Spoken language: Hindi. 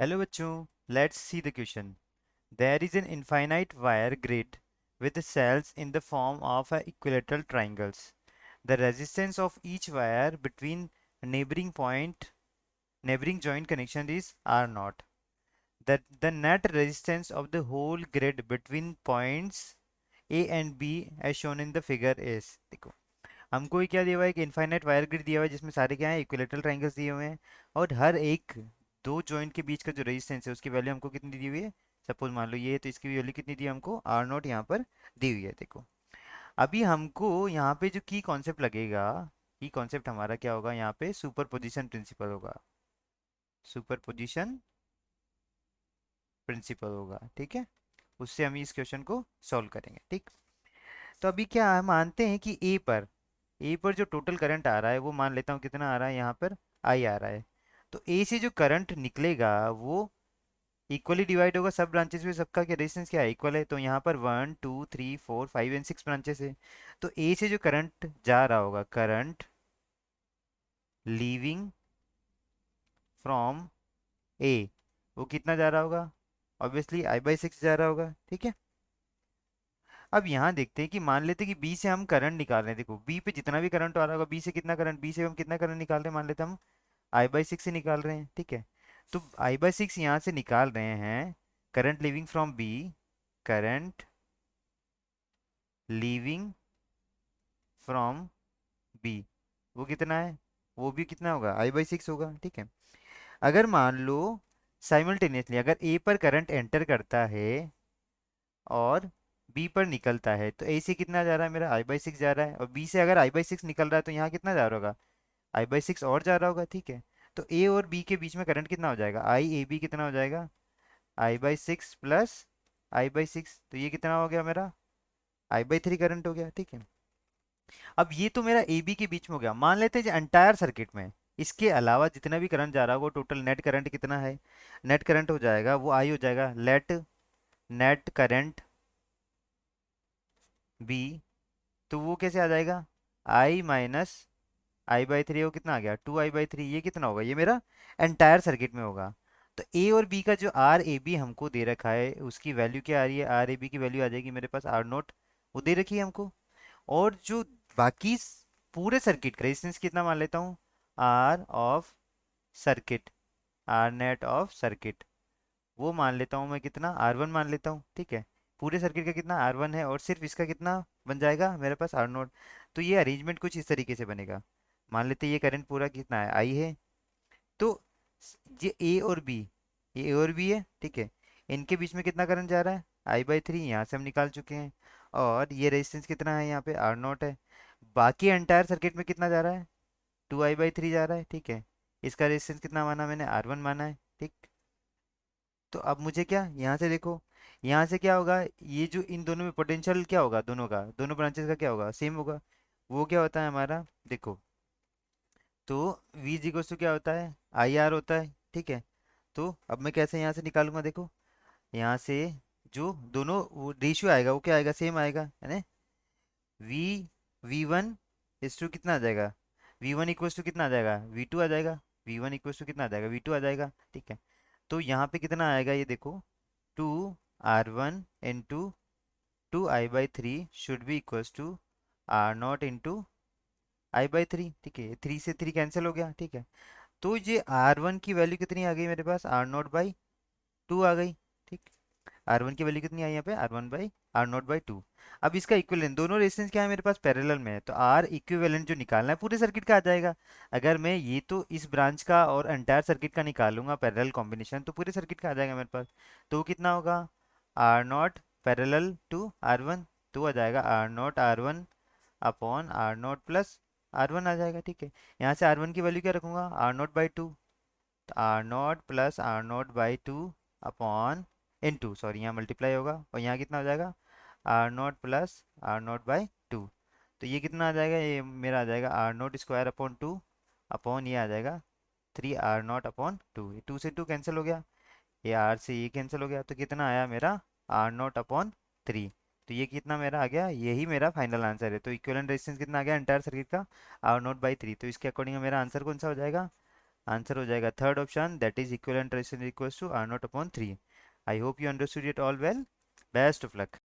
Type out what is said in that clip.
हेलो बच्चों, let's see the question. There is an infinite wire grid with the cells in the form of a equilateral triangles. The resistance of each wire between neighboring joint connection is R naught. That the net resistance of the whole grid between points A and B as shown in the figure is. देखो, हमको ये क्या दिया हुआ है, एक इनफाइनाइट वायर ग्रिड दिया हुआ है जिसमें सारे क्या है, इक्विलेटरल ट्रायंगल्स दिए हुए हैं. और हर एक दो जॉइंट के बीच का जो रेजिस्टेंस है उसकी वैल्यू हमको कितनी दी हुई है. सपोज मान लो ये है, तो इसकी वैल्यू कितनी दी है हमको, आर नॉट यहाँ पर दी हुई है. देखो, अभी हमको यहाँ पे जो की कॉन्सेप्ट लगेगा, की कॉन्सेप्ट हमारा क्या होगा, यहाँ पे सुपर पोजिशन प्रिंसिपल होगा. सुपर पोजिशन प्रिंसिपल होगा, ठीक है. उससे हम इस क्वेश्चन को सॉल्व करेंगे, ठीक. तो अभी क्या हम मानते हैं कि ए पर जो टोटल करंट आ रहा है वो मान लेता हूँ कितना आ रहा है, यहाँ पर आई आ रहा है. तो ए से जो करंट निकलेगा वो इक्वली डिवाइड होगा सब ब्रांचेस में. सबका क्या रेजिस्टेंस क्या है, इक्वल है. तो यहाँ पर 1 2 3 4 5 एंड 6 ब्रांचेस है. तो ए से जो करंट जा रहा होगा, करंट लीविंग फ्रॉम ए, वो कितना जा रहा होगा, ऑब्वियसली I/6 जा रहा होगा, ठीक है. अब यहाँ देखते हैं कि मान लेते हैं कि बी से हम करंट निकाल रहे हैं. देखो, बी पे जितना भी करंट आ रहा होगा, बी से कितना करंट, बी से हम कितना करंट निकाल रहे हैं, मान लेते हैं हम I/6 से निकाल रहे हैं, ठीक है. तो I/6 यहाँ से निकाल रहे हैं. Current living from B, current leaving from B, वो कितना है, वो भी कितना होगा, I/6 होगा, ठीक है. अगर मान लो साइमल्टेनियसली अगर ए पर करंट एंटर करता है और बी पर निकलता है, तो ए से कितना जा रहा है मेरा, I/6 जा रहा है. और बी से अगर I/6 निकल रहा है तो यहाँ कितना जा रहा होगा, I/6 और जा रहा होगा, ठीक है. तो ए और बी के बीच में करंट कितना हो जाएगा, I/AB कितना हो जाएगा, I/6 प्लस I/6. तो ये कितना हो गया मेरा, I/3 करंट हो गया, ठीक है. अब ये तो मेरा ए बी के बीच में हो गया. मान लेते हैं जो एंटायर सर्किट में इसके अलावा जितना भी करंट जा रहा होगा, टोटल नेट करंट कितना है, नेट करंट हो जाएगा वो आई हो जाएगा, लेट नेट करंट बी. तो वो कैसे आ जाएगा, आई माइनस I/3, वो कितना आ गया, 2I/3. ये कितना होगा, ये मेरा एंटायर सर्किट में होगा. तो ए और बी का जो आर ए बी हमको दे रखा है उसकी वैल्यू क्या आ रही है, आर ए बी की वैल्यू आ जाएगी मेरे पास आर नोट, वो दे रखी है हमको. और जो बाकी पूरे सर्किट का रेजिस्टेंस कितना मान लेता हूँ, R of circuit, R net of circuit, वो मान लेता हूँ मैं कितना, R1 मान लेता हूँ, ठीक है. पूरे सर्किट का कितना R1 है और सिर्फ इसका कितना बन जाएगा मेरे पास R नोट. तो ये अरेंजमेंट कुछ इस तरीके से बनेगा. मान लेते हैं ये करंट पूरा कितना है, I है. तो ये ए और बी है, ठीक है. इनके बीच में कितना करंट जा रहा है, I/3, यहाँ से हम निकाल चुके हैं. और ये रेजिस्टेंस कितना है यहाँ पे, R नोट है. बाकी एंटायर सर्किट में कितना जा रहा है, 2I/3 जा रहा है, ठीक है. इसका रेजिस्टेंस कितना माना मैंने, R1 माना है, ठीक. तो अब मुझे क्या यहाँ से देखो, यहाँ से क्या होगा, ये जो इन दोनों में पोटेंशियल क्या होगा, दोनों का, दोनों ब्रांचेस का क्या होगा, सेम होगा. वो क्या होता है हमारा, देखो. तो V इज इक्वल टू क्या होता है, IR होता है, ठीक है. तो अब मैं कैसे यहाँ से निकालूंगा, देखो. यहाँ से जो दोनों वो रेशियो आएगा वो क्या आएगा, सेम आएगा, है ना. V V1 इस टू कितना आ जाएगा, V1 इक्वल टू कितना आ जाएगा, V2 आ जाएगा. V1 इक्वल टू कितना आ जाएगा, V2 आ जाएगा, ठीक है. तो यहाँ पे कितना आएगा ये देखो, 2R1 into 2I/3 should be equals to R0 into I/3, ठीक है. 3 से 3 कैंसिल हो गया, ठीक है. तो ये R1 की वैल्यू कितनी आ गई मेरे पास, R0/2 आ गई, ठीक. R1 की वैल्यू कितनी आई यहाँ पे, R0/2. अब इसका इक्विवेलेंट, दोनों रेजिस्टेंस क्या है मेरे पास, पैरेलल में है. तो R इक्विवेलेंट जो निकालना है पूरे सर्किट का आ जाएगा. अगर मैं ये तो इस ब्रांच का और एंटायर सर्किट का निकालूंगा पैरेलल कॉम्बिनेशन, तो पूरे सर्किट का आ जाएगा मेरे पास. तो वो कितना होगा, R0 पैरेलल टू R1. तो आ जाएगा R0 R1 upon R0 plus R1 आ जाएगा, ठीक है. यहाँ से R1 की वैल्यू क्या रखूंगा, R0/2. तो R0 plus R0/2 upon into, sorry यहाँ मल्टीप्लाई होगा और यहाँ कितना हो जाएगा, R0 प्लस R0/2. तो ये कितना आ जाएगा, ये मेरा आ जाएगा R0 स्क्वायर अपॉन 2 अपॉन ये आ जाएगा 3R0 अपॉन 2. ये 2 से 2 कैंसिल हो गया, ये R से ये कैंसिल हो गया. तो कितना आया मेरा, R0/3. तो ये कितना मेरा आ गया, यही मेरा फाइनल आंसर है. तो इक्विवेलेंट रेजिस्टेंस कितना आ गया एंटायर सर्किट का, R0/3. तो इसके अकॉर्डिंग मेरा आंसर कौन सा हो जाएगा, आंसर हो जाएगा third option, that is equivalent resistance equals to R0 upon 3। I hope you understood it all well. Best of luck.